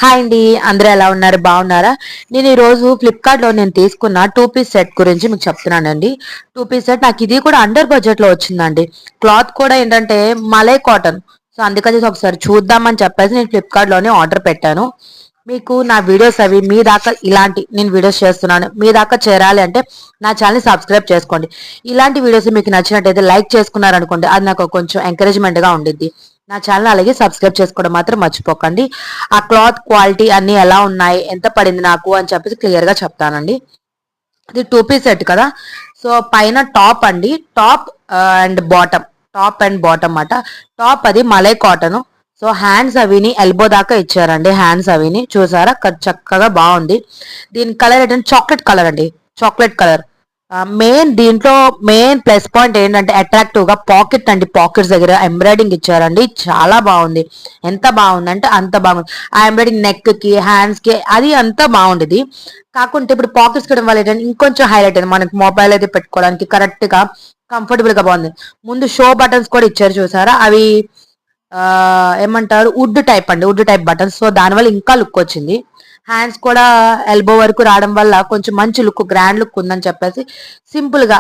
Hi అండి, అందరూ ఎలా ఉన్నారు? బాగున్నారా? నేను ఈరోజు ఫ్లిప్కార్ట్లో నేను తీసుకున్న టూ పీస్ సెట్ గురించి మీకు చెప్తున్నానండి. టూ పీస్ సెట్ నాకు ఇది కూడా అండర్ బడ్జెట్లో వచ్చిందండి. క్లాత్ కూడా ఏంటంటే మలై కాటన్. సో అందుకని ఒకసారి చూద్దామని చెప్పేసి నేను ఫ్లిప్కార్ట్లోనే ఆర్డర్ పెట్టాను. మీకు నా వీడియోస్ అవి మీ దాకా ఇలాంటి నేను వీడియోస్ చేస్తున్నాను మీ దాకా చేరాలి అంటే నా ఛానల్ సబ్స్క్రైబ్ చేసుకోండి. ఇలాంటి వీడియోస్ మీకు నచ్చినట్టయితే లైక్ చేసుకున్నారనుకోండి, అది నాకు కొంచెం ఎంకరేజ్మెంట్గా ఉండిద్ది. నా ఛానల్ అలాగే సబ్స్క్రైబ్ చేసుకోవడం మాత్రం మర్చిపోకండి. ఆ క్లాత్ క్వాలిటీ అన్ని ఎలా ఉన్నాయి, ఎంత పడింది నాకు అని చెప్పేసి క్లియర్ గా చెప్తానండి. ఇది టూ పీస్ సెట్ కదా. సో పైన టాప్ అండి, top and bottom, top and bottom అట. టాప్ అది మలై కాటన్. సో హ్యాండ్స్ అవిని ఎల్బో దాకా ఇచ్చారండి. హ్యాండ్స్ అవిని చూసారా, చక్కగా బాగుంది. దీని కలర్ ఏంటంటే చాక్లెట్ కలర్ అండి, చాక్లెట్ కలర్. మెయిన్ దీంట్లో మెయిన్ ప్లస్ పాయింట్ ఏంటంటే అట్రాక్టివ్ గా పాకెట్ అండి, పాకెట్స్ దగ్గర ఎంబ్రాయిడింగ్ ఇచ్చారండి, చాలా బాగుంది. ఎంత బాగుంది అంటే అంత బాగుంది. ఆ ఎంబ్రాయిడింగ్ నెక్ కి హ్యాండ్స్ కి అది అంతా బాగుండేది. కాకుంటే ఇప్పుడు పాకెట్స్ కూడా వల్ల ఏంటంటే ఇంకొంచెం హైలైట్ అయింది, మనకి మొబైల్ అయితే పెట్టుకోవడానికి కరెక్ట్ గా కంఫర్టబుల్ గా బాగుంది. ముందు షో బటన్స్ కూడా ఇచ్చారు చూసారా, అవి ఆ ఏమంటారు వుడ్ టైప్ అండి, వుడ్ టైప్ బటన్స్. సో దానివల్ల ఇంకా లుక్ వచ్చింది. హ్యాండ్స్ కూడా ఎల్బో వరకు రావడం వల్ల కొంచెం మంచి లుక్, గ్రాండ్ లుక్ ఉందని చెప్పేసి సింపుల్ గా,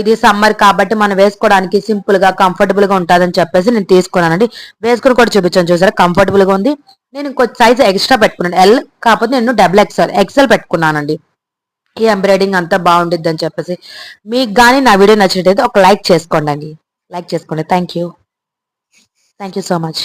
ఇది సమ్మర్ కాబట్టి మనం వేసుకోవడానికి సింపుల్ గా కంఫర్టబుల్ గా ఉంటుందని చెప్పేసి నేను తీసుకున్నానండి. వేసుకుని కూడా చూపించాను చూసారా, కంఫర్టబుల్ గా ఉంది. నేను ఇంకో సైజ్ ఎక్స్ట్రా పెట్టుకున్నాను, ఎల్, కాకపోతే నేను డబుల్ ఎక్స్ఎల్ పెట్టుకున్నానండి. ఈ ఎంబ్రాయిడింగ్ అంతా బాగుండిద్ది అని చెప్పేసి. మీకు కానీ నా వీడియో నచ్చినట్టయితే ఒక లైక్ చేసుకోండి అండి, లైక్ చేసుకోండి. Thank you so much.